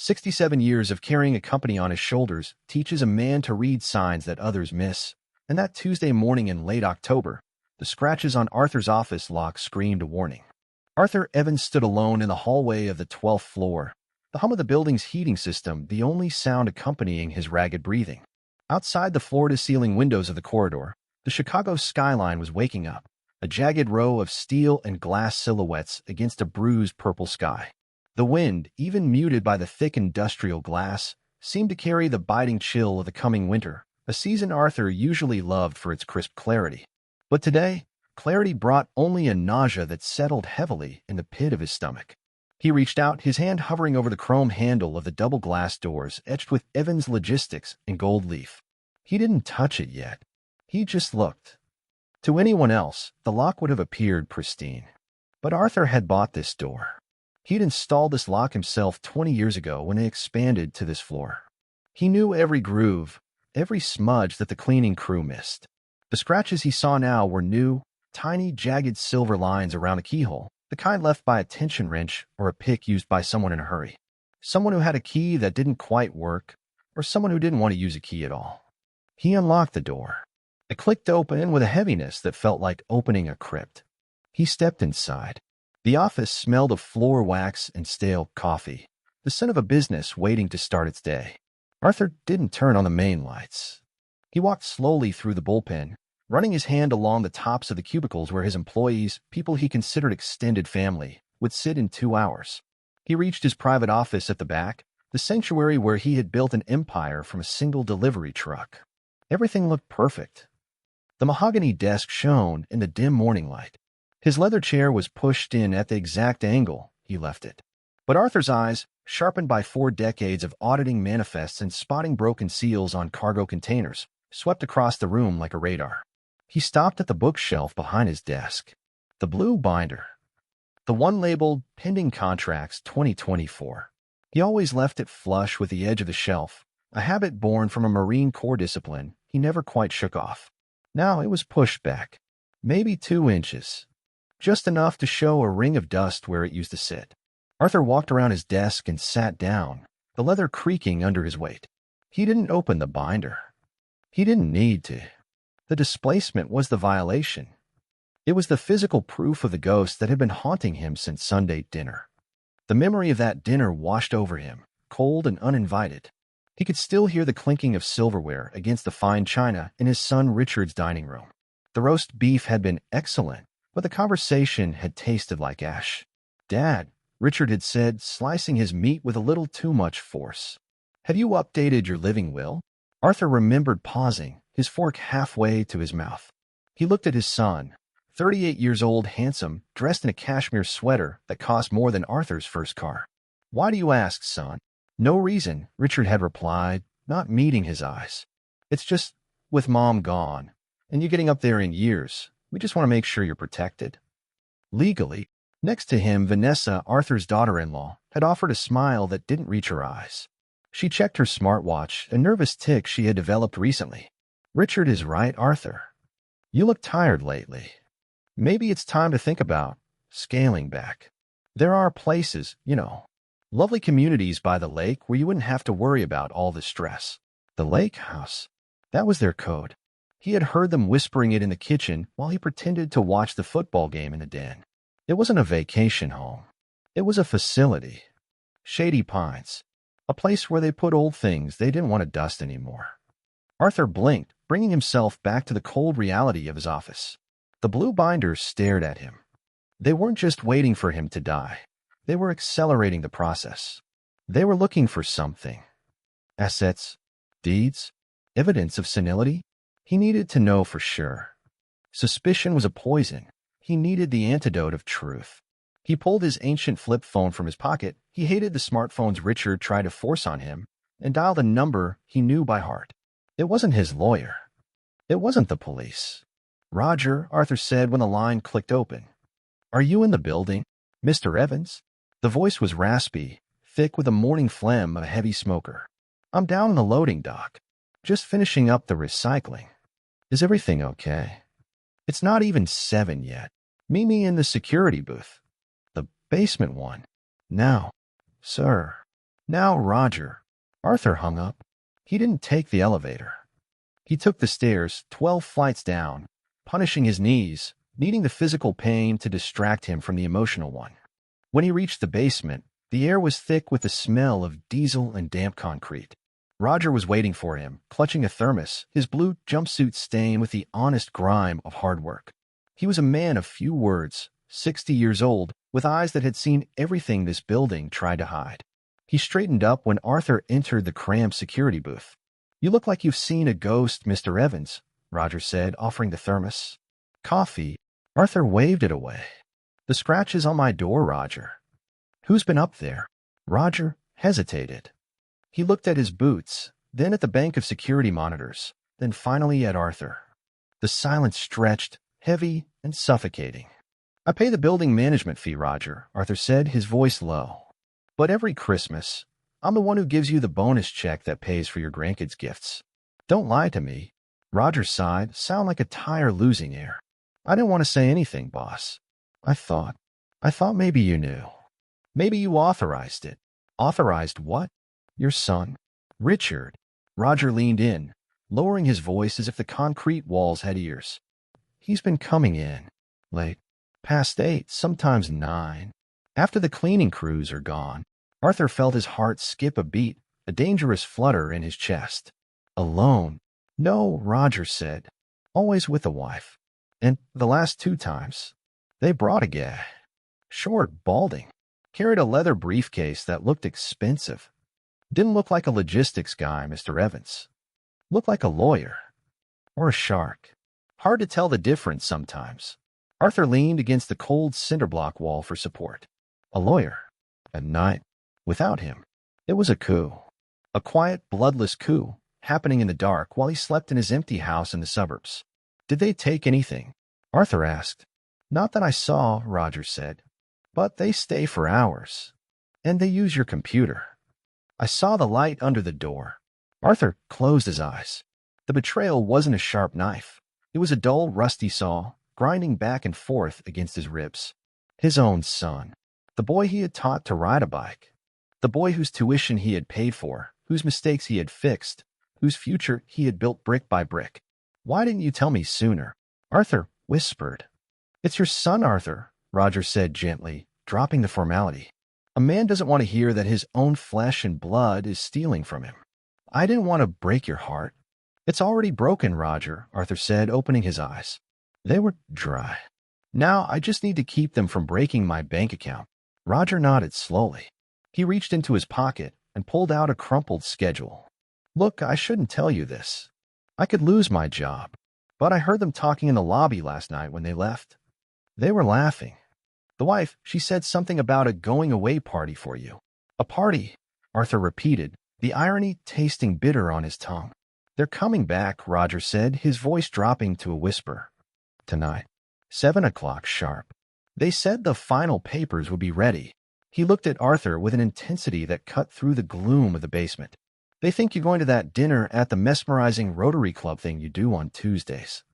67 years of carrying a company on his shoulders teaches a man to read signs that others miss. And that Tuesday morning in late October, the scratches on Arthur's office lock screamed a warning. Arthur Evans stood alone in the hallway of the 12th floor, the hum of the building's heating system the only sound accompanying his ragged breathing. Outside the floor-to-ceiling windows of the corridor, the Chicago skyline was waking up, a jagged row of steel and glass silhouettes against a bruised purple sky. The wind, even muted by the thick industrial glass, seemed to carry the biting chill of the coming winter, a season Arthur usually loved for its crisp clarity. But today, clarity brought only a nausea that settled heavily in the pit of his stomach. He reached out, his hand hovering over the chrome handle of the double glass doors etched with Evans Logistics in gold leaf. He didn't touch it yet. He just looked. To anyone else, the lock would have appeared pristine. But Arthur had bought this door. He'd installed this lock himself 20 years ago when they expanded to this floor. He knew every groove, every smudge that the cleaning crew missed. The scratches he saw now were new, tiny, jagged silver lines around the keyhole, the kind left by a tension wrench or a pick used by someone in a hurry. Someone who had a key that didn't quite work, or someone who didn't want to use a key at all. He unlocked the door. It clicked open with a heaviness that felt like opening a crypt. He stepped inside. The office smelled of floor wax and stale coffee, the scent of a business waiting to start its day. Arthur didn't turn on the main lights. He walked slowly through the bullpen, running his hand along the tops of the cubicles where his employees, people he considered extended family, would sit in 2 hours. He reached his private office at the back, the sanctuary where he had built an empire from a single delivery truck. Everything looked perfect. The mahogany desk shone in the dim morning light. His leather chair was pushed in at the exact angle he left it. But Arthur's eyes, sharpened by 4 decades of auditing manifests and spotting broken seals on cargo containers, swept across the room like a radar. He stopped at the bookshelf behind his desk. The blue binder. The one labeled Pending Contracts 2024. He always left it flush with the edge of the shelf, a habit born from a Marine Corps discipline he never quite shook off. Now it was pushed back, maybe 2 inches, just enough to show a ring of dust where it used to sit. Arthur walked around his desk and sat down, the leather creaking under his weight. He didn't open the binder. He didn't need to. The displacement was the violation. It was the physical proof of the ghost that had been haunting him since Sunday dinner. The memory of that dinner washed over him, cold and uninvited. He could still hear the clinking of silverware against the fine china in his son Richard's dining room. The roast beef had been excellent, but the conversation had tasted like ash. "Dad," Richard had said, slicing his meat with a little too much force. "Have you updated your living will?" Arthur remembered pausing, his fork halfway to his mouth. He looked at his son, 38 years old, handsome, dressed in a cashmere sweater that cost more than Arthur's first car. "Why do you ask, son?" "No reason," Richard had replied, not meeting his eyes. "It's just, with Mom gone, and you getting up there in years, we just want to make sure you're protected." Legally, next to him, Vanessa, Arthur's daughter-in-law, had offered a smile that didn't reach her eyes. She checked her smartwatch, a nervous tic she had developed recently. "Richard is right, Arthur. You look tired lately. Maybe it's time to think about scaling back. There are places, lovely communities by the lake where you wouldn't have to worry about all the stress." The lake house. That was their code. He had heard them whispering it in the kitchen while he pretended to watch the football game in the den. It wasn't a vacation home. It was a facility. Shady Pines. A place where they put old things they didn't want to dust anymore. Arthur blinked, bringing himself back to the cold reality of his office. The blue binders stared at him. They weren't just waiting for him to die. They were accelerating the process. They were looking for something. Assets, deeds, evidence of senility. He needed to know for sure. Suspicion was a poison. He needed the antidote of truth. He pulled his ancient flip phone from his pocket. He hated the smartphones Richard tried to force on him, and dialed a number he knew by heart. It wasn't his lawyer. It wasn't the police. "Roger," Arthur said when the line clicked open. "Are you in the building, Mr. Evans?" The voice was raspy, thick with the morning phlegm of a heavy smoker. "I'm down in the loading dock, just finishing up the recycling. Is everything okay? It's not even 7 yet. Meet me in the security booth. The basement one. Now, sir." Now, Roger. Arthur hung up. He didn't take the elevator. He took the stairs 12 flights down, punishing his knees, needing the physical pain to distract him from the emotional one. When he reached the basement, the air was thick with the smell of diesel and damp concrete. Roger was waiting for him, clutching a thermos, his blue jumpsuit stained with the honest grime of hard work. He was a man of few words, 60 years old, with eyes that had seen everything this building tried to hide. He straightened up when Arthur entered the cramped security booth. "You look like you've seen a ghost, Mr. Evans," Roger said, offering the thermos. "Coffee." Arthur waved it away. "The scratches on my door, Roger." "Who's been up there?" Roger hesitated. He looked at his boots, then at the bank of security monitors, then finally at Arthur. The silence stretched, heavy and suffocating. "I pay the building management fee, Roger," Arthur said, his voice low. "But every Christmas, I'm the one who gives you the bonus check that pays for your grandkids' gifts. Don't lie to me." Roger sighed, sound like a tire losing air. "I didn't want to say anything, boss. I thought maybe you knew. Maybe you authorized it." "Authorized what?" "Your son, Richard." Roger leaned in, lowering his voice as if the concrete walls had ears. "He's been coming in late, past 8, sometimes 9. After the cleaning crews are gone." Arthur felt his heart skip a beat, a dangerous flutter in his chest. "Alone?" "No," Roger said. "Always with a wife. And the last 2 times, they brought a guy. Short, balding. Carried a leather briefcase that looked expensive. Didn't look like a logistics guy, Mr. Evans. Looked like a lawyer. Or a shark. Hard to tell the difference sometimes." Arthur leaned against the cold cinder block wall for support. A lawyer. At night. Without him. It was a coup. A quiet, bloodless coup, happening in the dark while he slept in his empty house in the suburbs. "Did they take anything?" Arthur asked. "Not that I saw," Roger said. "But they stay for hours. And they use your computer. I saw the light under the door." Arthur closed his eyes. The betrayal wasn't a sharp knife. It was a dull, rusty saw, grinding back and forth against his ribs. His own son. The boy he had taught to ride a bike. The boy whose tuition he had paid for, whose mistakes he had fixed, whose future he had built brick by brick. "Why didn't you tell me sooner?" Arthur whispered. "It's your son, Arthur," Roger said gently, dropping the formality. "A man doesn't want to hear that his own flesh and blood is stealing from him." "I didn't want to break your heart." "It's already broken, Roger," Arthur said, opening his eyes. They were dry. "Now I just need to keep them from breaking my bank account." Roger nodded slowly. He reached into his pocket and pulled out a crumpled schedule. "Look, I shouldn't tell you this. I could lose my job. But I heard them talking in the lobby last night when they left. They were laughing. The wife, she said something about a going-away party for you." "A party," Arthur repeated, the irony tasting bitter on his tongue. "They're coming back," Roger said, his voice dropping to a whisper. "Tonight, 7 o'clock sharp. They said the final papers would be ready." He looked at Arthur with an intensity that cut through the gloom of the basement. "They think you're going to that dinner at the mesmerizing Rotary Club thing you do on Tuesdays.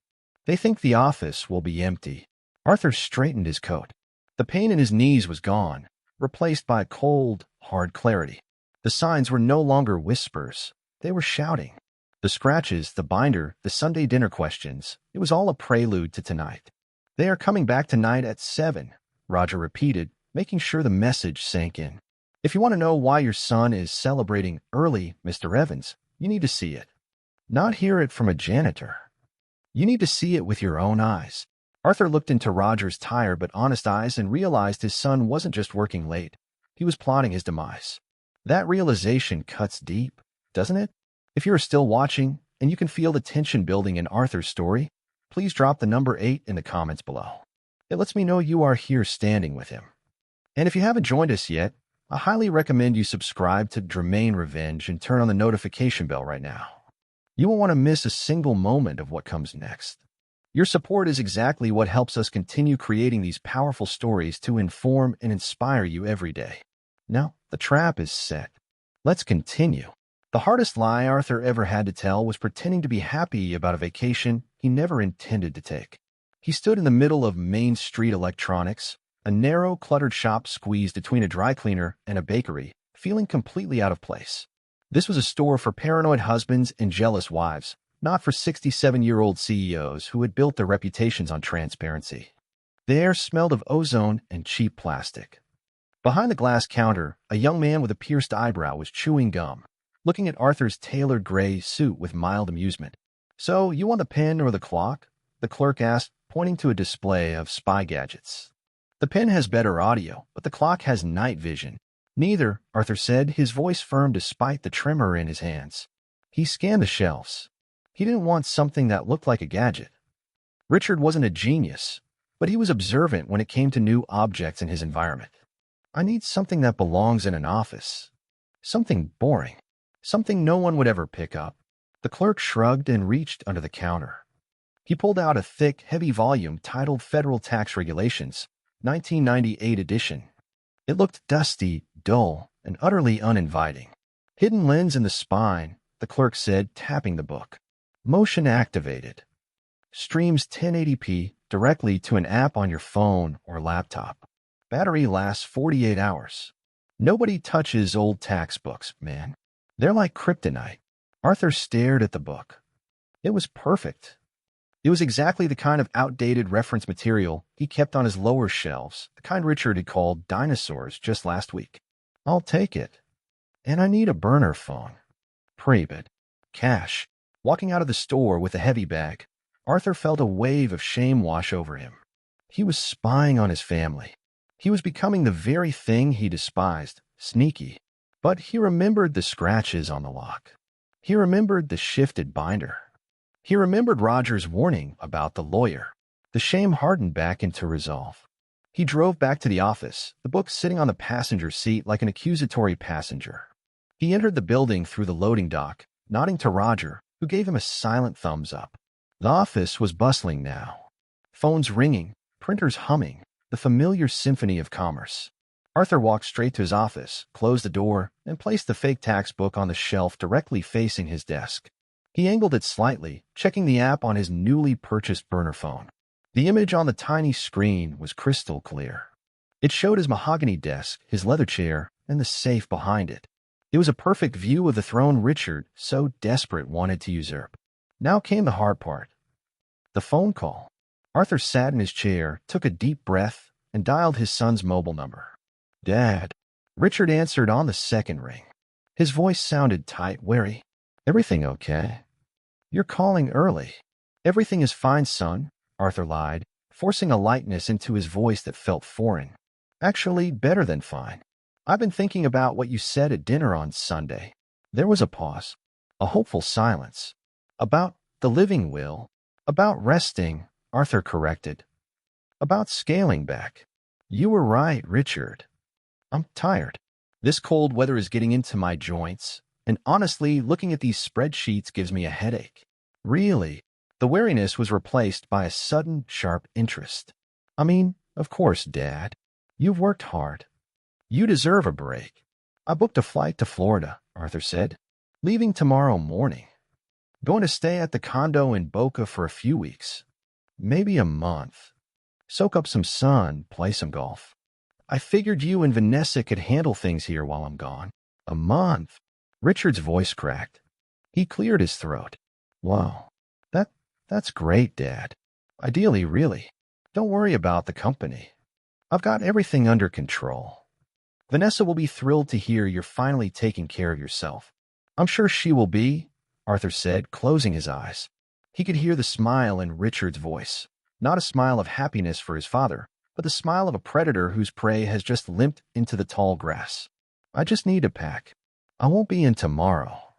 They think the office will be empty." Arthur straightened his coat. The pain in his knees was gone, replaced by cold, hard clarity. The signs were no longer whispers. They were shouting. The scratches, the binder, the Sunday dinner questions, it was all a prelude to tonight. "They are coming back tonight at 7, Roger repeated, making sure the message sank in. "If you want to know why your son is celebrating early, Mr. Evans, you need to see it. Not hear it from a janitor. You need to see it with your own eyes." Arthur looked into Roger's tired but honest eyes and realized his son wasn't just working late. He was plotting his demise. That realization cuts deep, doesn't it? If you're still watching and you can feel the tension building in Arthur's story, please drop the number 8 in the comments below. It lets me know you are here standing with him. And if you haven't joined us yet, I highly recommend you subscribe to Dramain Revenge and turn on the notification bell right now. You won't want to miss a single moment of what comes next. Your support is exactly what helps us continue creating these powerful stories to inform and inspire you every day. Now, the trap is set. Let's continue. The hardest lie Arthur ever had to tell was pretending to be happy about a vacation he never intended to take. He stood in the middle of Main Street Electronics, a narrow, cluttered shop squeezed between a dry cleaner and a bakery, feeling completely out of place. This was a store for paranoid husbands and jealous wives, not for 67-year-old CEOs who had built their reputations on transparency. The air smelled of ozone and cheap plastic. Behind the glass counter, a young man with a pierced eyebrow was chewing gum, looking at Arthur's tailored gray suit with mild amusement. "So, you want the pen or the clock?" the clerk asked, pointing to a display of spy gadgets. "The pen has better audio, but the clock has night vision." "Neither," Arthur said, his voice firm despite the tremor in his hands. He scanned the shelves. He didn't want something that looked like a gadget. Richard wasn't a genius, but he was observant when it came to new objects in his environment. "I need something that belongs in an office. Something boring. Something no one would ever pick up." The clerk shrugged and reached under the counter. He pulled out a thick, heavy volume titled Federal Tax Regulations, 1998 edition. It looked dusty, dull, and utterly uninviting. "Hidden lens in the spine," the clerk said, tapping the book. "Motion activated. Streams 1080p directly to an app on your phone or laptop. Battery lasts 48 hours. Nobody touches old tax books, man. They're like kryptonite." Arthur stared at the book. It was perfect. It was exactly the kind of outdated reference material he kept on his lower shelves, the kind Richard had called dinosaurs just last week. "I'll take it. And I need a burner phone. Pre-paid. Cash." Walking out of the store with a heavy bag, Arthur felt a wave of shame wash over him. He was spying on his family. He was becoming the very thing he despised, sneaky. But he remembered the scratches on the lock. He remembered the shifted binder. He remembered Roger's warning about the lawyer. The shame hardened back into resolve. He drove back to the office, the book sitting on the passenger seat like an accusatory passenger. He entered the building through the loading dock, nodding to Roger, who gave him a silent thumbs up. The office was bustling now. Phones ringing, printers humming, the familiar symphony of commerce. Arthur walked straight to his office, closed the door, and placed the fake tax book on the shelf directly facing his desk. He angled it slightly, checking the app on his newly purchased burner phone. The image on the tiny screen was crystal clear. It showed his mahogany desk, his leather chair, and the safe behind it. It was a perfect view of the throne Richard, so desperate, wanted to usurp. Now came the hard part. The phone call. Arthur sat in his chair, took a deep breath, and dialed his son's mobile number. "Dad." Richard answered on the second ring. His voice sounded tight, wary. "Everything okay? You're calling early." "Everything is fine, son," Arthur lied, forcing a lightness into his voice that felt foreign. "Actually, better than fine. I've been thinking about what you said at dinner on Sunday." There was a pause, a hopeful silence. "About the living will, about resting," Arthur corrected. "About scaling back." "You were right, Richard. I'm tired. This cold weather is getting into my joints, and honestly, looking at these spreadsheets gives me a headache." "Really?" The wariness was replaced by a sudden, sharp interest. "I mean, of course, Dad. You've worked hard. You deserve a break." "I booked a flight to Florida," Arthur said. "Leaving tomorrow morning. Going to stay at the condo in Boca for a few weeks. Maybe a month. Soak up some sun, play some golf. I figured you and Vanessa could handle things here while I'm gone." "A month?" Richard's voice cracked. He cleared his throat. "Wow. That's great, Dad. Ideally, really. Don't worry about the company. I've got everything under control. Vanessa will be thrilled to hear you're finally taking care of yourself." "I'm sure she will be," Arthur said, closing his eyes. He could hear the smile in Richard's voice. Not a smile of happiness for his father, but the smile of a predator whose prey has just limped into the tall grass. "I just need to pack. I won't be in tomorrow.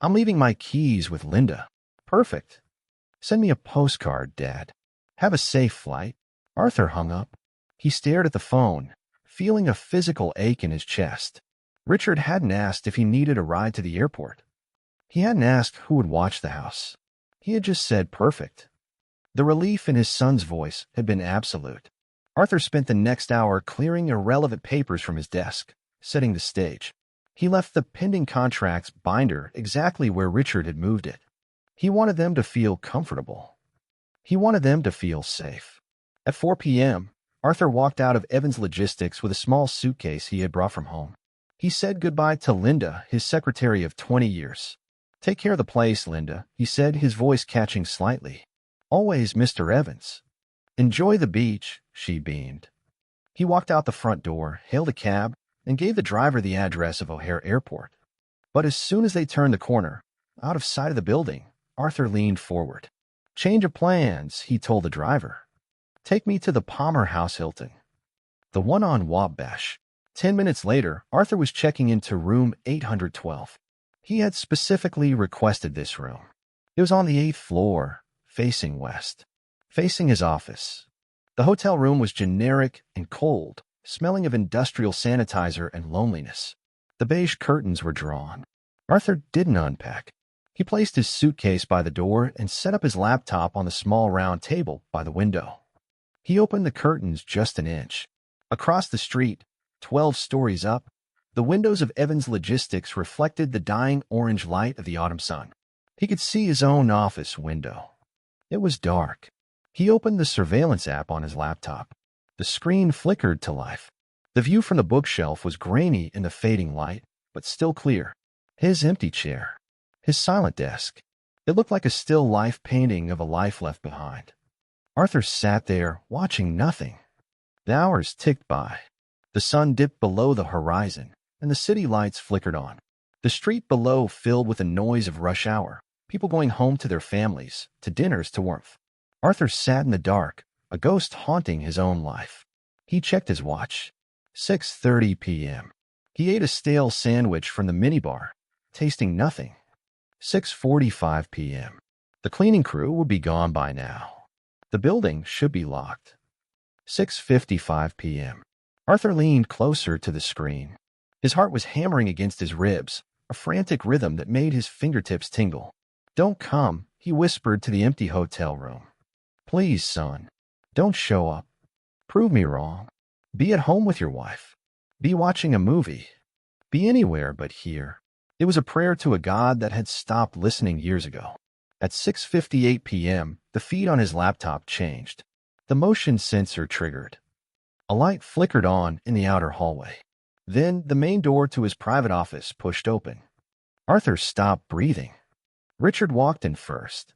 I'm leaving my keys with Linda." "Perfect. Send me a postcard, Dad. Have a safe flight." Arthur hung up. He stared at the phone, feeling a physical ache in his chest. Richard hadn't asked if he needed a ride to the airport. He hadn't asked who would watch the house. He had just said perfect. The relief in his son's voice had been absolute. Arthur spent the next hour clearing irrelevant papers from his desk, setting the stage. He left the pending contracts binder exactly where Richard had moved it. He wanted them to feel comfortable. He wanted them to feel safe. At 4 p.m., Arthur walked out of Evans Logistics with a small suitcase he had brought from home. He said goodbye to Linda, his secretary of 20 years. "Take care of the place, Linda," he said, his voice catching slightly. "Always, Mr. Evans." "Enjoy the beach," she beamed. He walked out the front door, hailed a cab, and gave the driver the address of O'Hare Airport. But as soon as they turned the corner, out of sight of the building, Arthur leaned forward. "Change of plans," he told the driver. "Take me to the Palmer House Hilton, the one on Wabash." 10 minutes later, Arthur was checking into room 812. He had specifically requested this room. It was on the 8th floor, facing west, facing his office. The hotel room was generic and cold, smelling of industrial sanitizer and loneliness. The beige curtains were drawn. Arthur didn't unpack. He placed his suitcase by the door and set up his laptop on the small round table by the window. He opened the curtains just an inch. Across the street, 12 stories up, the windows of Evans Logistics reflected the dying orange light of the autumn sun. He could see his own office window. It was dark. He opened the surveillance app on his laptop. The screen flickered to life. The view from the bookshelf was grainy in the fading light, but still clear. His empty chair. His silent desk. It looked like a still life painting of a life left behind. Arthur sat there, watching nothing. The hours ticked by. The sun dipped below the horizon, and the city lights flickered on. The street below filled with the noise of rush hour, people going home to their families, to dinners, to warmth. Arthur sat in the dark, a ghost haunting his own life. He checked his watch. 6:30 p.m. He ate a stale sandwich from the minibar, tasting nothing. 6:45 p.m. The cleaning crew would be gone by now. The building should be locked. 6:55 p.m. Arthur leaned closer to the screen. His heart was hammering against his ribs, a frantic rhythm that made his fingertips tingle. "Don't come," he whispered to the empty hotel room. "Please, son, don't show up. Prove me wrong. Be at home with your wife. Be watching a movie. Be anywhere but here." It was a prayer to a God that had stopped listening years ago. At 6:58 p.m., the feed on his laptop changed. The motion sensor triggered. A light flickered on in the outer hallway. Then the main door to his private office pushed open. Arthur stopped breathing. Richard walked in first.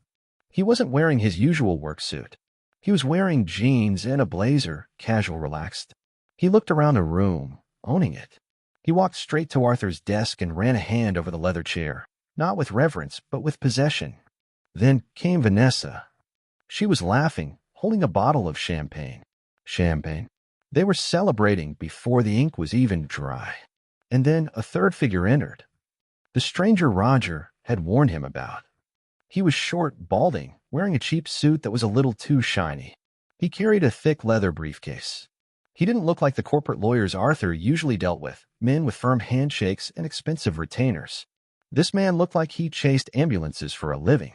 He wasn't wearing his usual work suit. He was wearing jeans and a blazer, casual, relaxed. He looked around the room, owning it. He walked straight to Arthur's desk and ran a hand over the leather chair, not with reverence, but with possession. Then came Vanessa. She was laughing, holding a bottle of champagne. Champagne. They were celebrating before the ink was even dry. And then a third figure entered. The stranger Roger had warned him about. He was short, balding, wearing a cheap suit that was a little too shiny. He carried a thick leather briefcase. He didn't look like the corporate lawyers Arthur usually dealt with, men with firm handshakes and expensive retainers. This man looked like he chased ambulances for a living.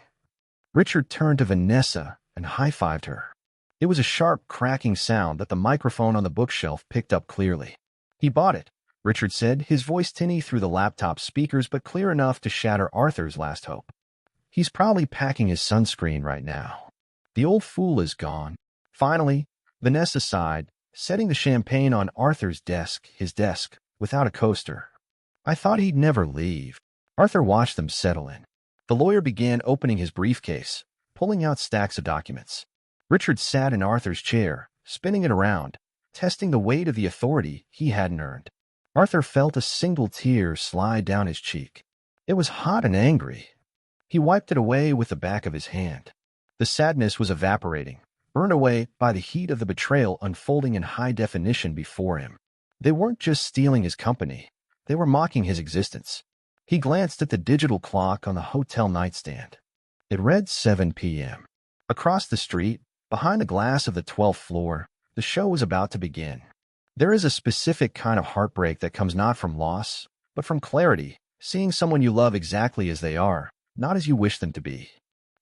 Richard turned to Vanessa and high-fived her. It was a sharp, cracking sound that the microphone on the bookshelf picked up clearly. "He bought it," Richard said, his voice tinny through the laptop speakers but clear enough to shatter Arthur's last hope. "He's probably packing his sunscreen right now. The old fool is gone." Finally, Vanessa sighed, setting the champagne on Arthur's desk, his desk, without a coaster. "I thought he'd never leave." Arthur watched them settle in. The lawyer began opening his briefcase, pulling out stacks of documents. Richard sat in Arthur's chair, spinning it around, testing the weight of the authority he hadn't earned. Arthur felt a single tear slide down his cheek. It was hot and angry. He wiped it away with the back of his hand. The sadness was evaporating, burned away by the heat of the betrayal unfolding in high definition before him. They weren't just stealing his company. They were mocking his existence. He glanced at the digital clock on the hotel nightstand. It read 7 p.m. Across the street, behind the glass of the 12th floor, the show was about to begin. There is a specific kind of heartbreak that comes not from loss, but from clarity, seeing someone you love exactly as they are, not as you wish them to be.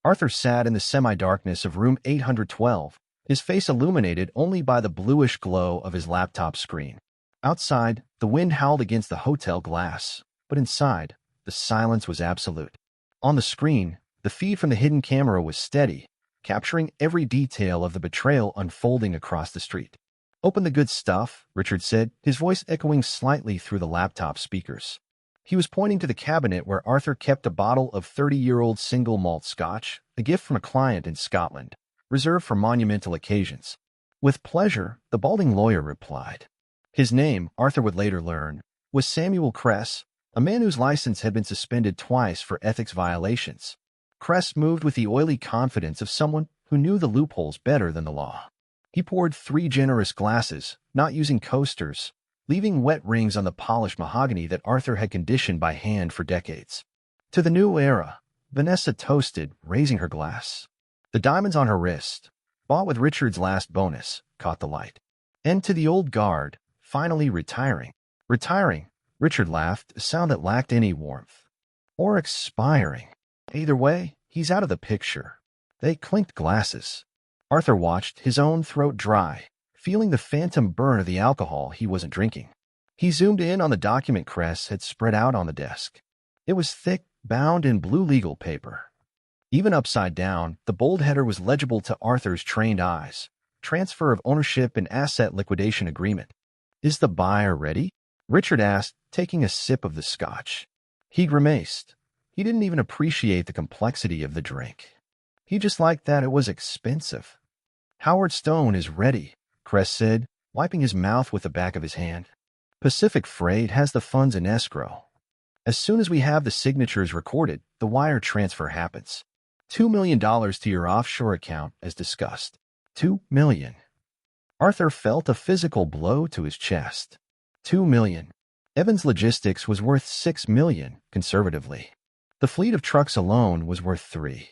Arthur sat in the semi-darkness of room 812, his face illuminated only by the bluish glow of his laptop screen. Outside, the wind howled against the hotel glass, but inside, the silence was absolute. On the screen, the feed from the hidden camera was steady, capturing every detail of the betrayal unfolding across the street. Open the good stuff, Richard said, his voice echoing slightly through the laptop speakers. He was pointing to the cabinet where Arthur kept a bottle of 30-year-old single malt scotch, a gift from a client in Scotland, reserved for monumental occasions. With pleasure, the balding lawyer replied. His name, Arthur would later learn, was Samuel Kress, a man whose license had been suspended twice for ethics violations. Kress moved with the oily confidence of someone who knew the loopholes better than the law. He poured 3 generous glasses, not using coasters, leaving wet rings on the polished mahogany that Arthur had conditioned by hand for decades. To the new era, Vanessa toasted, raising her glass. The diamonds on her wrist, bought with Richard's last bonus, caught the light. And to the old guard, finally retiring. Retiring, Richard laughed, a sound that lacked any warmth. Or expiring. Either way, he's out of the picture. They clinked glasses. Arthur watched, his own throat dry, feeling the phantom burn of the alcohol he wasn't drinking. He zoomed in on the document Kress had spread out on the desk. It was thick, bound in blue legal paper. Even upside down, the bold header was legible to Arthur's trained eyes. Transfer of ownership and asset liquidation agreement. Is the buyer ready? Richard asked, taking a sip of the scotch. He grimaced. He didn't even appreciate the complexity of the drink. He just liked that it was expensive. Howard Stone is ready, Kress said, wiping his mouth with the back of his hand. Pacific Freight has the funds in escrow. As soon as we have the signatures recorded, the wire transfer happens. $2 million to your offshore account, as discussed. $2 million. Arthur felt a physical blow to his chest. $2 million. Evans Logistics was worth $6 million, conservatively. The fleet of trucks alone was worth $3 million.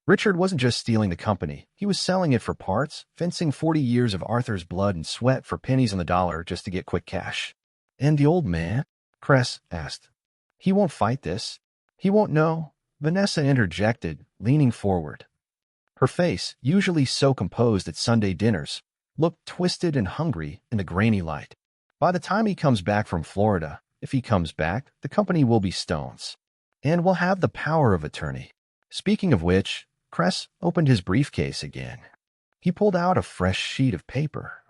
Richard wasn't just stealing the company. He was selling it for parts, fencing 40 years of Arthur's blood and sweat for pennies on the dollar just to get quick cash. And the old man? Kress asked. He won't fight this. He won't know, Vanessa interjected, leaning forward. Her face, usually so composed at Sunday dinners, looked twisted and hungry in the grainy light. By the time he comes back from Florida, if he comes back, the company will be Stone's. And will have the power of attorney. Speaking of which, Kress opened his briefcase again. He pulled out a fresh sheet of paper.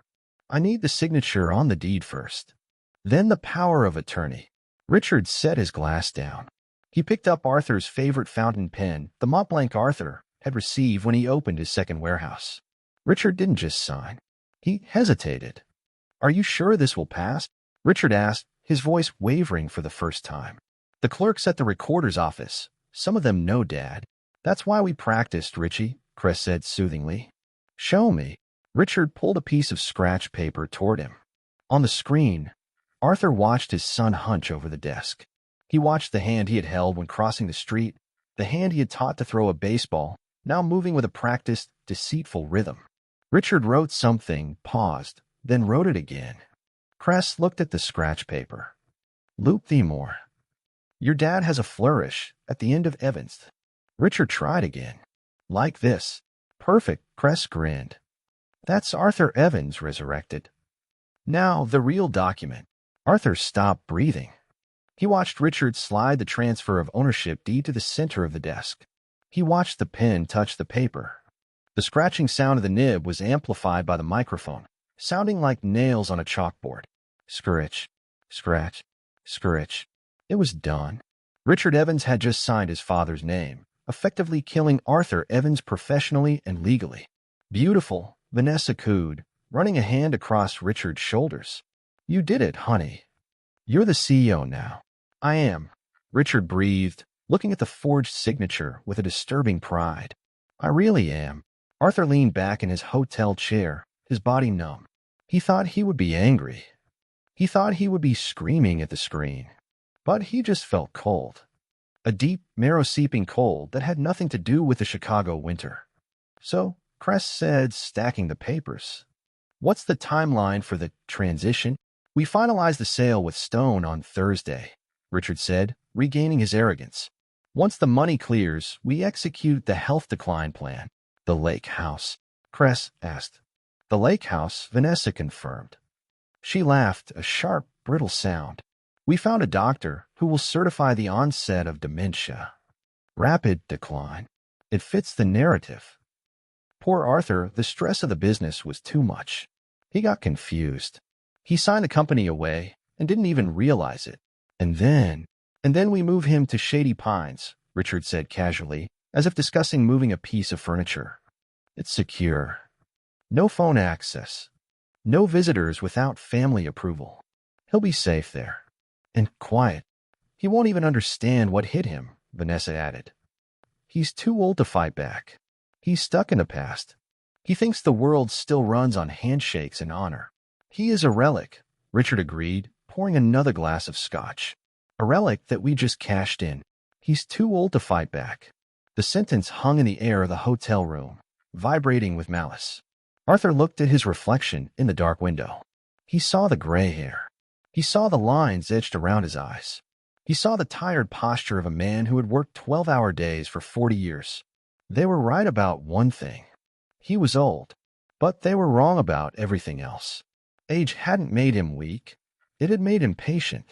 I need the signature on the deed first. Then the power of attorney. Richard set his glass down. He picked up Arthur's favorite fountain pen, the Montblanc Arthur had received when he opened his second warehouse. Richard didn't just sign. He hesitated. Are you sure this will pass? Richard asked, his voice wavering for the first time. The clerks at the recorder's office. Some of them know Dad. That's why we practiced, Richie, Kress said soothingly. Show me. Richard pulled a piece of scratch paper toward him. On the screen, Arthur watched his son hunch over the desk. He watched the hand he had held when crossing the street, the hand he had taught to throw a baseball, now moving with a practiced, deceitful rhythm. Richard wrote something, paused, then wrote it again. Kress looked at the scratch paper. Loop thee more. Your dad has a flourish at the end of Evans. Richard tried again. Like this. Perfect, Kress grinned. That's Arthur Evans resurrected. Now, the real document. Arthur stopped breathing. He watched Richard slide the transfer of ownership deed to the center of the desk. He watched the pen touch the paper. The scratching sound of the nib was amplified by the microphone, sounding like nails on a chalkboard. Scritch, scratch, scritch. It was done. Richard Evans had just signed his father's name, effectively killing Arthur Evans professionally and legally. Beautiful, Vanessa cooed, running a hand across Richard's shoulders. You did it, honey. You're the CEO now. I am, Richard breathed, looking at the forged signature with a disturbing pride. I really am. Arthur leaned back in his hotel chair, his body numb. He thought he would be angry. He thought he would be screaming at the screen. But he just felt cold. A deep, marrow-seeping cold that had nothing to do with the Chicago winter. So, Kress said, stacking the papers. What's the timeline for the transition? We finalized the sale with Stone on Thursday, Richard said, regaining his arrogance. Once the money clears, we execute the health decline plan. The lake house, Kress asked. The lake house, Vanessa confirmed. She laughed, a sharp, brittle sound. We found a doctor who will certify the onset of dementia. Rapid decline. It fits the narrative. Poor Arthur, the stress of the business was too much. He got confused. He signed the company away and didn't even realize it. And then we move him to Shady Pines, Richard said casually, as if discussing moving a piece of furniture. It's secure. No phone access. No visitors without family approval. He'll be safe there. And quiet. He won't even understand what hit him, Vanessa added. He's too old to fight back. He's stuck in the past. He thinks the world still runs on handshakes and honor. He is a relic, Richard agreed, pouring another glass of scotch. A relic that we just cashed in. He's too old to fight back. The sentence hung in the air of the hotel room, vibrating with malice. Arthur looked at his reflection in the dark window. He saw the gray hair. He saw the lines etched around his eyes. He saw the tired posture of a man who had worked 12-hour days for 40 years. They were right about one thing. He was old, but they were wrong about everything else. Age hadn't made him weak. It had made him patient.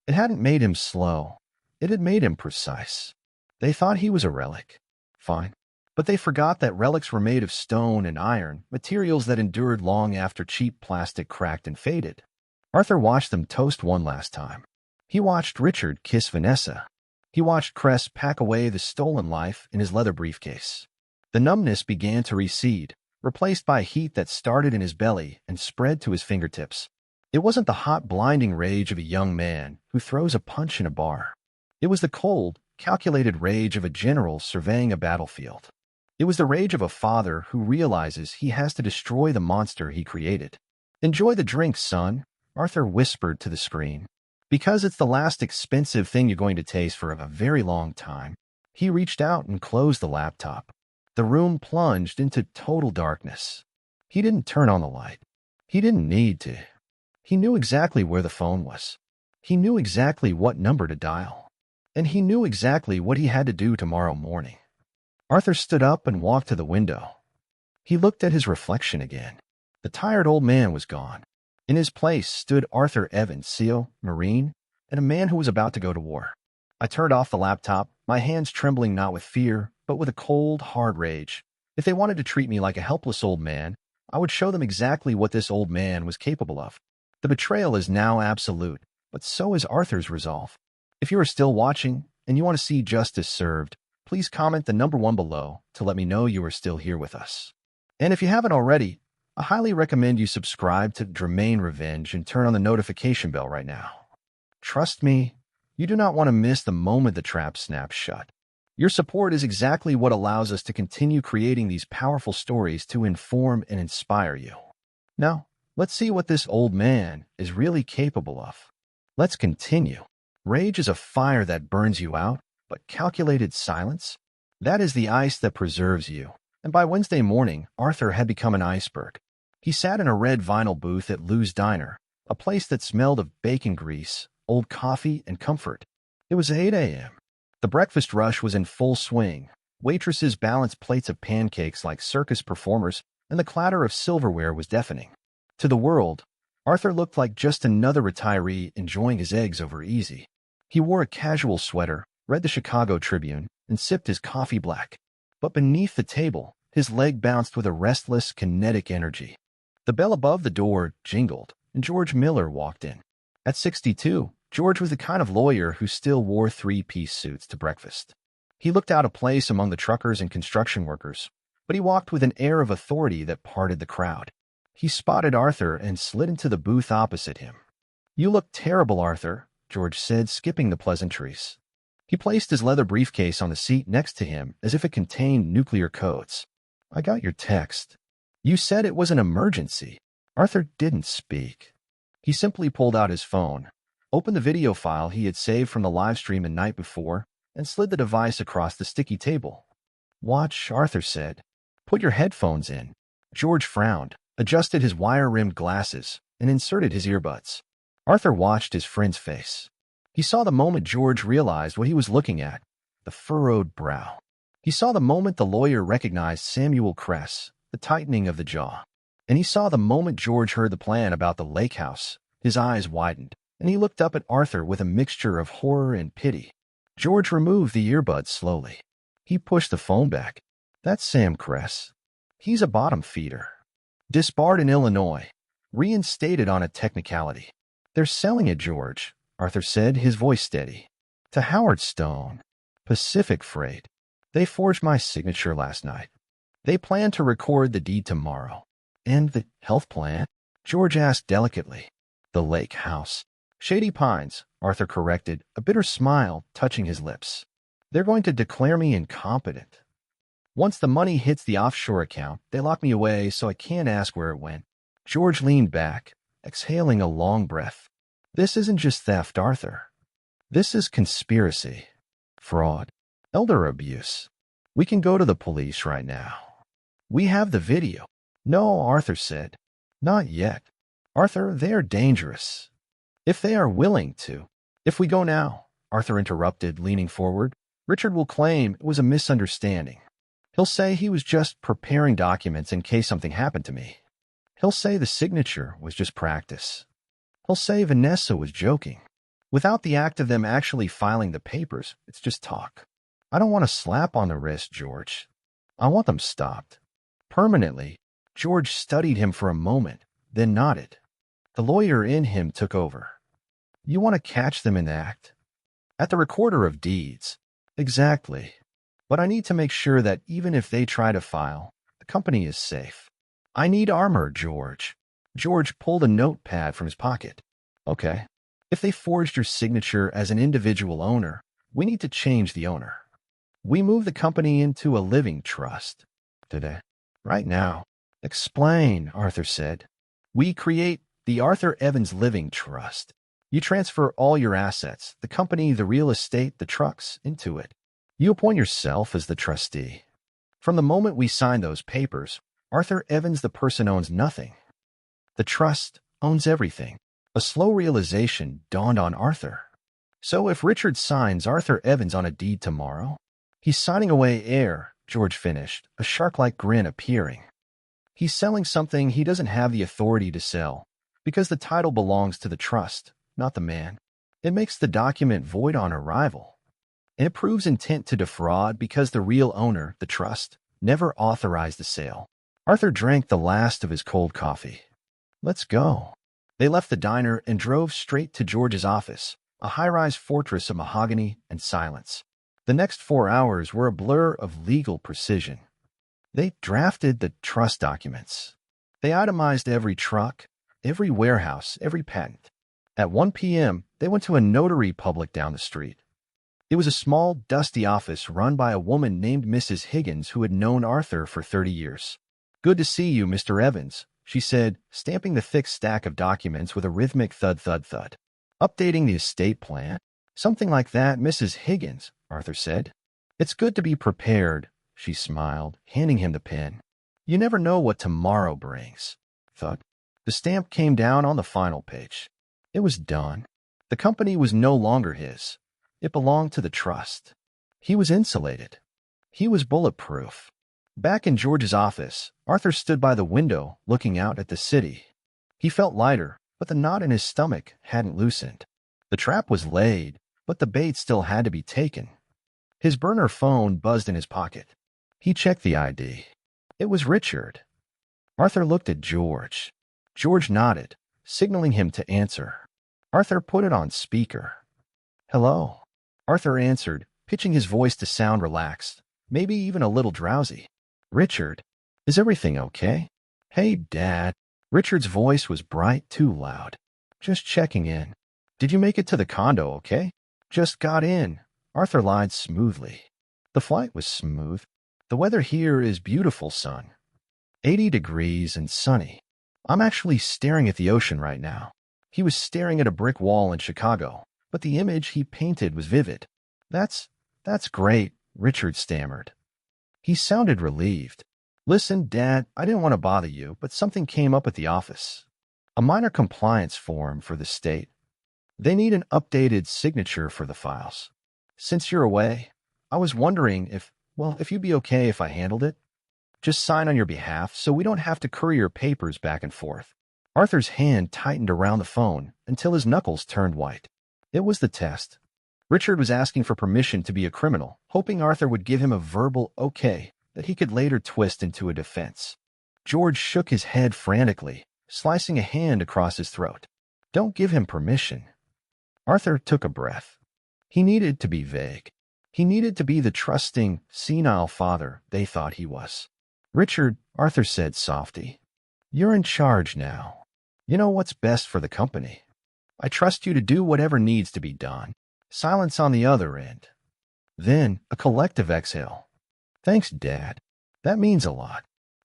It hadn't made him slow. It had made him precise. They thought he was a relic. Fine. But they forgot that relics were made of stone and iron, materials that endured long after cheap plastic cracked and faded. Arthur watched them toast one last time. He watched Richard kiss Vanessa. He watched Cress pack away the stolen life in his leather briefcase. The numbness began to recede, replaced by heat that started in his belly and spread to his fingertips. It wasn't the hot, blinding rage of a young man who throws a punch in a bar. It was the cold, calculated rage of a general surveying a battlefield. It was the rage of a father who realizes he has to destroy the monster he created. "Enjoy the drink, son," Arthur whispered to the screen. "Because it's the last expensive thing you're going to taste for a very long time." He reached out and closed the laptop. The room plunged into total darkness. He didn't turn on the light. He didn't need to. He knew exactly where the phone was. He knew exactly what number to dial. And he knew exactly what he had to do tomorrow morning. Arthur stood up and walked to the window. He looked at his reflection again. The tired old man was gone. In his place stood Arthur Evans, SEAL, Marine, and a man who was about to go to war. I turned off the laptop, my hands trembling not with fear, but with a cold, hard rage. If they wanted to treat me like a helpless old man, I would show them exactly what this old man was capable of. The betrayal is now absolute, but so is Arthur's resolve. If you are still watching and you want to see justice served, please comment the number 1 below to let me know you are still here with us. And if you haven't already, I highly recommend you subscribe to Dramain Revenge and turn on the notification bell right now. Trust me, you do not want to miss the moment the trap snaps shut. Your support is exactly what allows us to continue creating these powerful stories to inform and inspire you. Now, let's see what this old man is really capable of. Let's continue. Rage is a fire that burns you out, but calculated silence? That is the ice that preserves you. And by Wednesday morning, Arthur had become an iceberg. He sat in a red vinyl booth at Lou's Diner, a place that smelled of bacon grease, old coffee, and comfort. It was 8 a.m. The breakfast rush was in full swing. Waitresses balanced plates of pancakes like circus performers, and the clatter of silverware was deafening. To the world, Arthur looked like just another retiree enjoying his eggs over easy. He wore a casual sweater, read the Chicago Tribune, and sipped his coffee black. But beneath the table, his leg bounced with a restless, kinetic energy. The bell above the door jingled, and George Miller walked in. At 62, George was the kind of lawyer who still wore 3-piece suits to breakfast. He looked out of place among the truckers and construction workers, but he walked with an air of authority that parted the crowd. He spotted Arthur and slid into the booth opposite him. "You look terrible, Arthur," George said, skipping the pleasantries. He placed his leather briefcase on the seat next to him as if it contained nuclear codes. "I got your text. You said it was an emergency." Arthur didn't speak. He simply pulled out his phone, opened the video file he had saved from the live stream the night before, and slid the device across the sticky table. "Watch," Arthur said. "Put your headphones in." George frowned, adjusted his wire-rimmed glasses, and inserted his earbuds. Arthur watched his friend's face. He saw the moment George realized what he was looking at, the furrowed brow. He saw the moment the lawyer recognized Samuel Cress, the tightening of the jaw. And he saw the moment George heard the plan about the lake house. His eyes widened, and he looked up at Arthur with a mixture of horror and pity. George removed the earbuds slowly. He pushed the phone back. "That's Sam Cress. He's a bottom feeder. Disbarred in Illinois. Reinstated on a technicality. They're selling it, George, Arthur said, his voice steady. To Howard Stone. Pacific Freight. They forged my signature last night. They plan to record the deed tomorrow. And the health plan? George asked delicately. The lake house. Shady Pines, Arthur corrected, a bitter smile touching his lips. They're going to declare me incompetent. Once the money hits the offshore account, they lock me away so I can't ask where it went. George leaned back, exhaling a long breath. This isn't just theft, Arthur. This is conspiracy, fraud, elder abuse. We can go to the police right now. We have the video. No, Arthur said. Not yet. Arthur, they are dangerous. If they are willing to. If we go now, Arthur interrupted, leaning forward, Richard will claim it was a misunderstanding. He'll say he was just preparing documents in case something happened to me. He'll say the signature was just practice. He'll say Vanessa was joking. Without the act of them actually filing the papers, it's just talk. I don't want a slap on the wrist, George. I want them stopped. Permanently. George studied him for a moment, then nodded. The lawyer in him took over. You want to catch them in the act? At the recorder of deeds. Exactly. But I need to make sure that even if they try to file, the company is safe. I need armor, George. George pulled a notepad from his pocket. Okay. If they forged your signature as an individual owner, we need to change the owner. We move the company into a living trust. Today. Right now. Explain, Arthur said. We create the Arthur Evans Living Trust. You transfer all your assets, the company, the real estate, the trucks, into it. You appoint yourself as the trustee. From the moment we sign those papers, Arthur Evans, the person, owns nothing. The trust owns everything. A slow realization dawned on Arthur. So if Richard signs Arthur Evans on a deed tomorrow, he's signing away heir, George finished, a shark-like grin appearing. He's selling something he doesn't have the authority to sell, because the title belongs to the trust, not the man. It makes the document void on arrival. And it proves intent to defraud because the real owner, the trust, never authorized the sale. Arthur drank the last of his cold coffee. Let's go. They left the diner and drove straight to George's office, a high-rise fortress of mahogany and silence. The next 4 hours were a blur of legal precision. They drafted the trust documents. They itemized every truck, every warehouse, every patent. At 1 p.m., they went to a notary public down the street. It was a small, dusty office run by a woman named Mrs. Higgins who had known Arthur for 30 years. Good to see you, Mr. Evans, she said, stamping the thick stack of documents with a rhythmic thud-thud-thud. Updating the estate plan? Something like that, Mrs. Higgins, Arthur said. It's good to be prepared, she smiled, handing him the pen. You never know what tomorrow brings. Thud. The stamp came down on the final page. It was done. The company was no longer his. It belonged to the trust. He was insulated. He was bulletproof. Back in George's office, Arthur stood by the window, looking out at the city. He felt lighter, but the knot in his stomach hadn't loosened. The trap was laid, but the bait still had to be taken. His burner phone buzzed in his pocket. He checked the ID. It was Richard. Arthur looked at George. George nodded, signaling him to answer. Arthur put it on speaker. Hello. Arthur answered, pitching his voice to sound relaxed, maybe even a little drowsy. Richard, is everything okay? Hey, Dad. Richard's voice was bright, too loud. Just checking in. Did you make it to the condo okay? Just got in. Arthur lied smoothly. The flight was smooth. The weather here is beautiful, son. 80 degrees and sunny. I'm actually staring at the ocean right now. He was staring at a brick wall in Chicago, but the image he painted was vivid. That's great, Richard stammered. He sounded relieved. Listen, Dad, I didn't want to bother you, but something came up at the office. A minor compliance form for the state. They need an updated signature for the files. Since you're away, I was wondering if you'd be okay if I handled it. Just sign on your behalf so we don't have to courier papers back and forth. Arthur's hand tightened around the phone until his knuckles turned white. It was the test. Richard was asking for permission to be a criminal, hoping Arthur would give him a verbal okay that he could later twist into a defense. George shook his head frantically, slicing a hand across his throat. Don't give him permission. Arthur took a breath. He needed to be vague. He needed to be the trusting, senile father they thought he was. Richard, Arthur said softly, you're in charge now. You know what's best for the company. I trust you to do whatever needs to be done. Silence on the other end. Then a collective exhale. Thanks, Dad. That means a lot.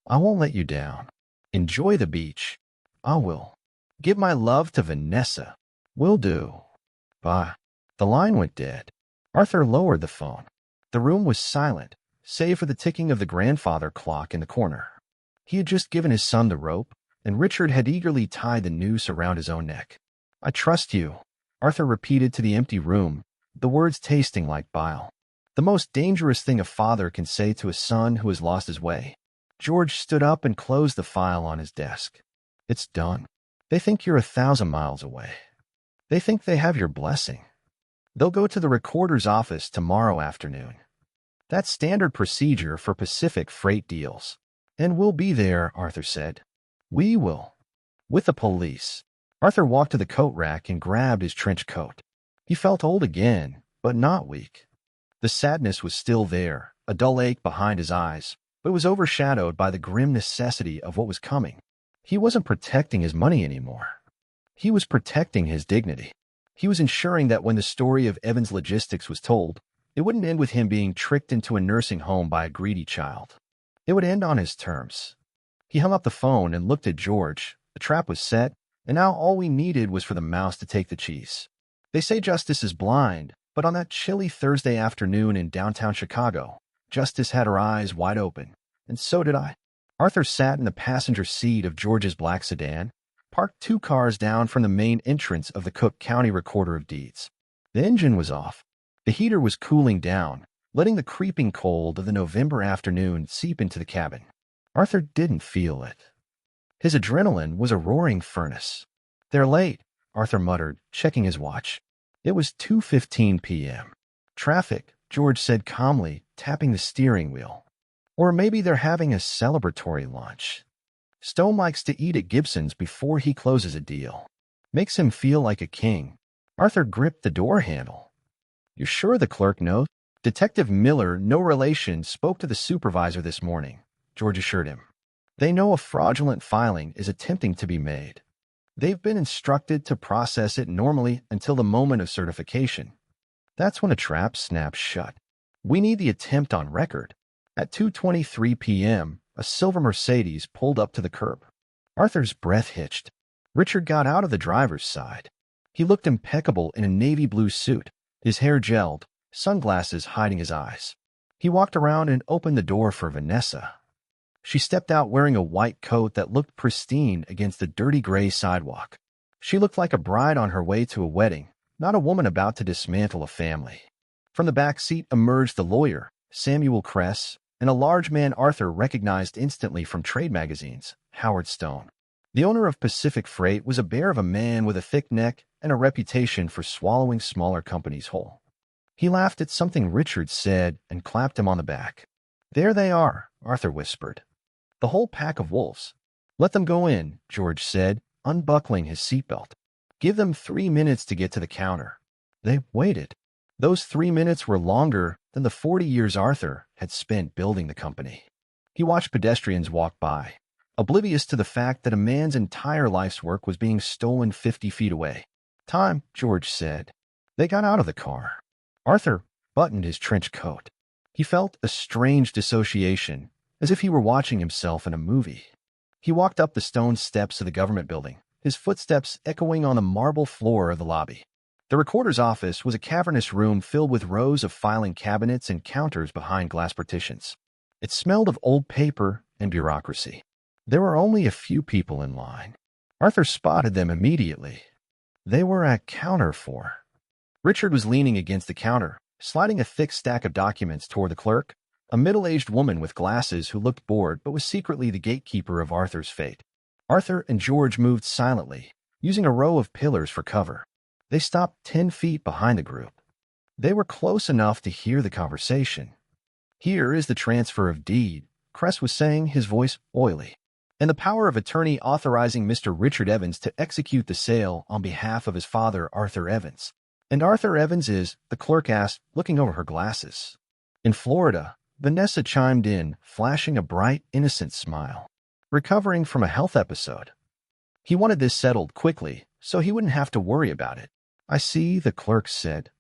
I won't let you down. Enjoy the beach. I will. Give my love to Vanessa. Will do. Bye. The line went dead. Arthur lowered the phone. The room was silent, save for the ticking of the grandfather clock in the corner. He had just given his son the rope, and Richard had eagerly tied the noose around his own neck. I trust you, Arthur repeated to the empty room, the words tasting like bile. The most dangerous thing a father can say to a son who has lost his way. George stood up and closed the file on his desk. It's done. They think you're 1,000 miles away. They think they have your blessing. They'll go to the recorder's office tomorrow afternoon. That's standard procedure for Pacific freight deals. And we'll be there, Arthur said. We will. With the police. Arthur walked to the coat rack and grabbed his trench coat. He felt old again, but not weak. The sadness was still there, a dull ache behind his eyes, but it was overshadowed by the grim necessity of what was coming. He wasn't protecting his money anymore. He was protecting his dignity. He was ensuring that when the story of Evan's logistics was told, it wouldn't end with him being tricked into a nursing home by a greedy child. It would end on his terms. He hung up the phone and looked at George. The trap was set, and now all we needed was for the mouse to take the cheese. They say justice is blind, but on that chilly Thursday afternoon in downtown Chicago, Justice had her eyes wide open, and so did I. Arthur sat in the passenger seat of George's black sedan, parked 2 cars down from the main entrance of the Cook County Recorder of Deeds. The engine was off. The heater was cooling down, letting the creeping cold of the November afternoon seep into the cabin. Arthur didn't feel it. His adrenaline was a roaring furnace. They're late, Arthur muttered, checking his watch. It was 2:15 p.m. Traffic, George said calmly, tapping the steering wheel. Or maybe they're having a celebratory lunch. Stone likes to eat at Gibson's before he closes a deal. Makes him feel like a king. Arthur gripped the door handle. You're sure the clerk knows? Detective Miller, no relation, spoke to the supervisor this morning, George assured him. They know a fraudulent filing is attempting to be made. They've been instructed to process it normally until the moment of certification. That's when a trap snaps shut. We need the attempt on record. At 2:23 p.m., a silver Mercedes pulled up to the curb. Arthur's breath hitched. Richard got out of the driver's side. He looked impeccable in a navy blue suit, his hair gelled, sunglasses hiding his eyes. He walked around and opened the door for Vanessa. She stepped out wearing a white coat that looked pristine against the dirty gray sidewalk. She looked like a bride on her way to a wedding, not a woman about to dismantle a family. From the back seat emerged the lawyer, Samuel Kress, and a large man Arthur recognized instantly from trade magazines, Howard Stone. The owner of Pacific Freight was a bear of a man with a thick neck and a reputation for swallowing smaller companies whole. He laughed at something Richard said and clapped him on the back. There they are, Arthur whispered. The whole pack of wolves. Let them go in, George said, unbuckling his seatbelt. Give them 3 minutes to get to the counter. They waited. Those 3 minutes were longer than the 40 years Arthur had spent building the company. He watched pedestrians walk by, oblivious to the fact that a man's entire life's work was being stolen 50 feet away. Time, George said. They got out of the car. Arthur buttoned his trench coat. He felt a strange dissociation, as if he were watching himself in a movie. He walked up the stone steps of the government building, his footsteps echoing on the marble floor of the lobby. The recorder's office was a cavernous room filled with rows of filing cabinets and counters behind glass partitions. It smelled of old paper and bureaucracy. There were only a few people in line. Arthur spotted them immediately. They were at counter 4. Richard was leaning against the counter, sliding a thick stack of documents toward the clerk, a middle-aged woman with glasses who looked bored but was secretly the gatekeeper of Arthur's fate. Arthur and George moved silently, using a row of pillars for cover. They stopped 10 feet behind the group. They were close enough to hear the conversation. Here is the transfer of deed, Kress was saying, his voice oily. and the power of attorney authorizing Mr. Richard Evans to execute the sale on behalf of his father, Arthur Evans. And Arthur Evans is, the clerk asked, looking over her glasses. In Florida, Vanessa chimed in, flashing a bright, innocent smile. Recovering from a health episode. He wanted this settled quickly, so he wouldn't have to worry about it. I see, the clerk said.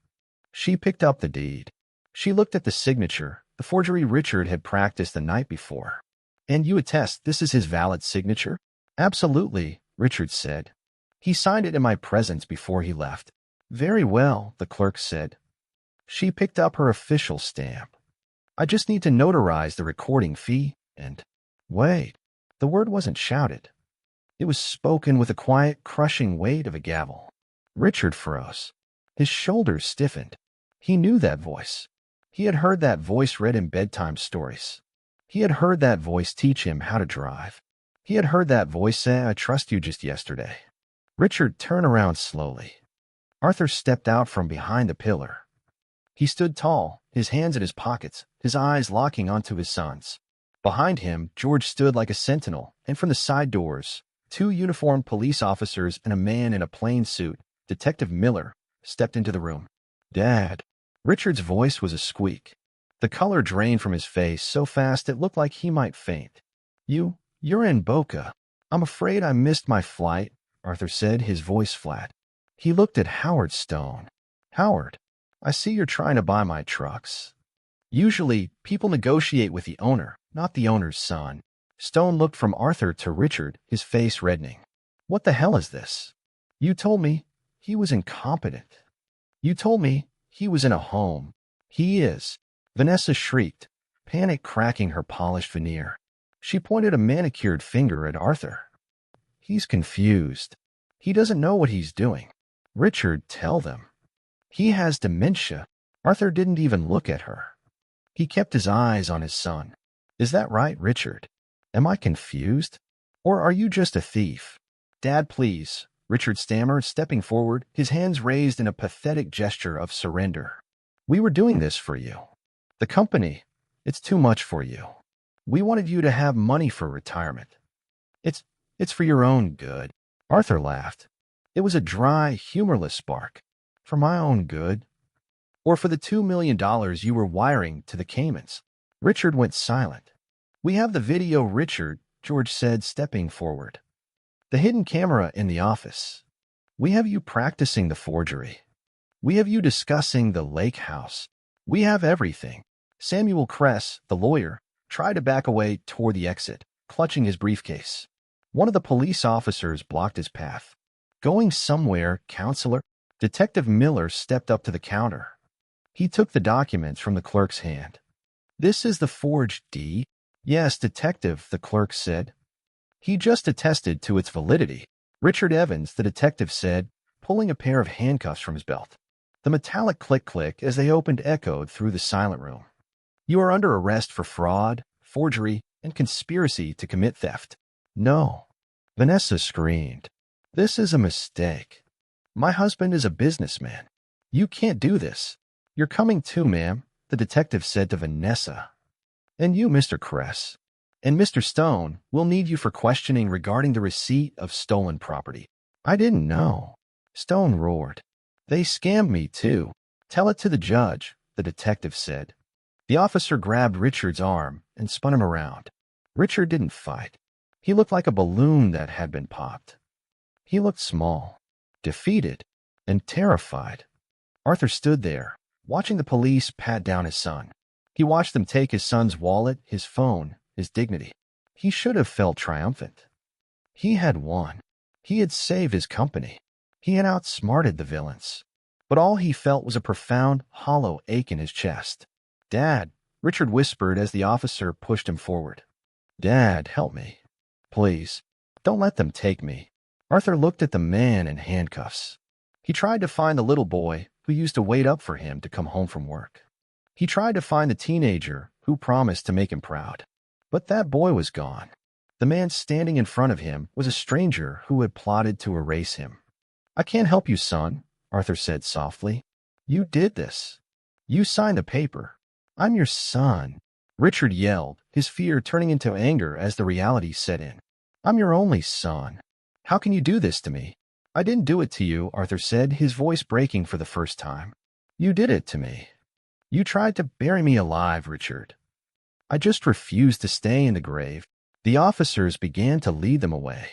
She picked up the deed. She looked at the signature, the forgery Richard had practiced the night before. And you attest this is his valid signature? Absolutely, Richard said. He signed it in my presence before he left. Very well, the clerk said. She picked up her official stamp. I just need to notarize the recording fee, and... Wait. The word wasn't shouted. It was spoken with the quiet, crushing weight of a gavel. Richard froze. His shoulders stiffened. He knew that voice. He had heard that voice read in bedtime stories. He had heard that voice teach him how to drive. He had heard that voice say, I trust you just yesterday. Richard turned around slowly. Arthur stepped out from behind the pillar. He stood tall, his hands in his pockets, his eyes locking onto his son's. Behind him, George stood like a sentinel, and from the side doors, 2 uniformed police officers and a man in a plain suit, Detective Miller, stepped into the room. Dad. Richard's voice was a squeak. The color drained from his face so fast it looked like he might faint. You're in Boca. I'm afraid I missed my flight, Arthur said, his voice flat. He looked at Howard Stone. Howard, I see you're trying to buy my trucks. Usually, people negotiate with the owner, not the owner's son. Stone looked from Arthur to Richard, his face reddening. What the hell is this? You told me he was incompetent. You told me he was in a home. He is. Vanessa shrieked, panic cracking her polished veneer. She pointed a manicured finger at Arthur. He's confused. He doesn't know what he's doing. Richard, tell them. He has dementia. Arthur didn't even look at her. He kept his eyes on his son. Is that right, Richard? Am I confused? Or are you just a thief? Dad, please, Richard stammered, stepping forward, his hands raised in a pathetic gesture of surrender. We were doing this for you. The company, it's too much for you. We wanted you to have money for retirement. It's for your own good. Arthur laughed. It was a dry, humorless spark. For my own good? Or for the $2 million you were wiring to the Caymans? Richard went silent. We have the video, Richard, George said, stepping forward. The hidden camera in the office. We have you practicing the forgery. We have you discussing the lake house. We have everything. Samuel Kress, the lawyer, tried to back away toward the exit, clutching his briefcase. One of the police officers blocked his path. Going somewhere, counselor? Detective Miller stepped up to the counter. He took the documents from the clerk's hand. This is the forged deed? Yes, detective, the clerk said. He just attested to its validity. Richard Evans, the detective said, pulling a pair of handcuffs from his belt. The metallic click-click as they opened echoed through the silent room. You are under arrest for fraud, forgery, and conspiracy to commit theft. No. Vanessa screamed. This is a mistake. My husband is a businessman. You can't do this. You're coming too, ma'am, the detective said to Vanessa. And you, Mr. Kress. And Mr. Stone, will need you for questioning regarding the receipt of stolen property. I didn't know. Stone roared. They scammed me, too. Tell it to the judge, the detective said. The officer grabbed Richard's arm and spun him around. Richard didn't fight. He looked like a balloon that had been popped. He looked small, defeated, and terrified. Arthur stood there, watching the police pat down his son. He watched them take his son's wallet, his phone, his dignity. He should have felt triumphant. He had won. He had saved his company. He had outsmarted the villains. But all he felt was a profound, hollow ache in his chest. Dad, Richard whispered as the officer pushed him forward. Dad, help me. Please, don't let them take me. Arthur looked at the man in handcuffs. He tried to find the little boy who used to wait up for him to come home from work. He tried to find the teenager who promised to make him proud. But that boy was gone. The man standing in front of him was a stranger who had plotted to erase him. I can't help you, son, Arthur said softly. You did this. You signed the paper. I'm your son. Richard yelled, his fear turning into anger as the reality set in. I'm your only son. How can you do this to me? I didn't do it to you, Arthur said, his voice breaking for the first time. You did it to me. You tried to bury me alive, Richard. I just refused to stay in the grave. The officers began to lead them away.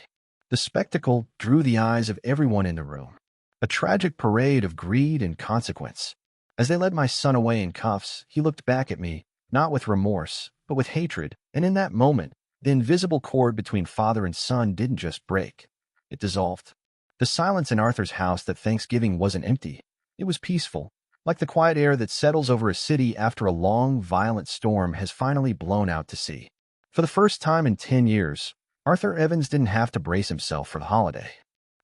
The spectacle drew the eyes of everyone in the room. A tragic parade of greed and consequence. As they led my son away in cuffs, he looked back at me, not with remorse, but with hatred, and in that moment, the invisible cord between father and son didn't just break. It dissolved. The silence in Arthur's house that Thanksgiving wasn't empty. It was peaceful, like the quiet air that settles over a city after a long, violent storm has finally blown out to sea. For the first time in 10 years, Arthur Evans didn't have to brace himself for the holiday.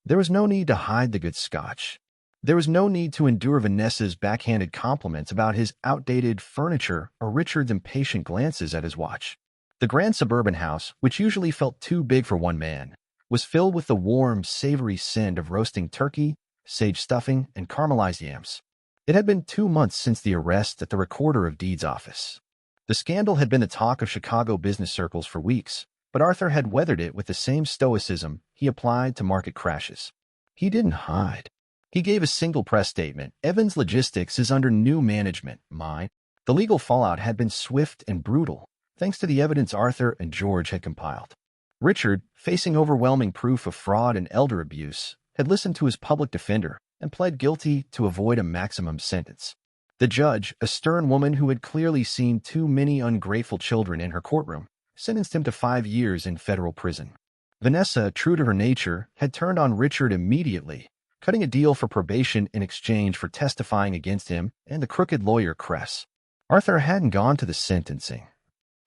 There was no need to hide the good scotch. There was no need to endure Vanessa's backhanded compliments about his outdated furniture or Richard's impatient glances at his watch. The grand suburban house, which usually felt too big for one man, was filled with the warm, savory scent of roasting turkey, sage stuffing, and caramelized yams. It had been 2 months since the arrest at the Recorder of Deeds office. The scandal had been the talk of Chicago business circles for weeks, but Arthur had weathered it with the same stoicism he applied to market crashes. He didn't hide. He gave a single press statement. Evans Logistics is under new management, mine. The legal fallout had been swift and brutal, thanks to the evidence Arthur and George had compiled. Richard, facing overwhelming proof of fraud and elder abuse, had listened to his public defender and pled guilty to avoid a maximum sentence. The judge, a stern woman who had clearly seen too many ungrateful children in her courtroom, sentenced him to 5 years in federal prison. Vanessa, true to her nature, had turned on Richard immediately, cutting a deal for probation in exchange for testifying against him and the crooked lawyer Kress. Arthur hadn't gone to the sentencing.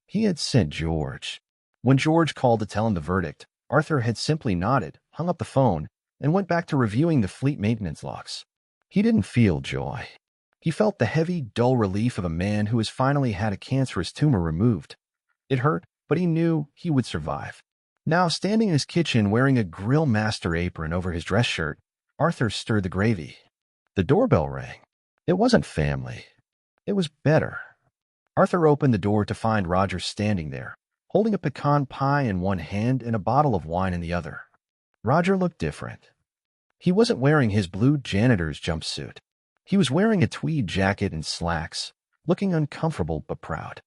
He had sent George. When George called to tell him the verdict, Arthur had simply nodded, hung up the phone, and went back to reviewing the fleet maintenance logs. He didn't feel joy. He felt the heavy, dull relief of a man who has finally had a cancerous tumor removed. It hurt, but he knew he would survive. Now, standing in his kitchen wearing a grill master apron over his dress shirt, Arthur stirred the gravy. The doorbell rang. It wasn't family. It was better. Arthur opened the door to find Roger standing there, holding a pecan pie in one hand and a bottle of wine in the other. Roger looked different. He wasn't wearing his blue janitor's jumpsuit. He was wearing a tweed jacket and slacks, looking uncomfortable but proud.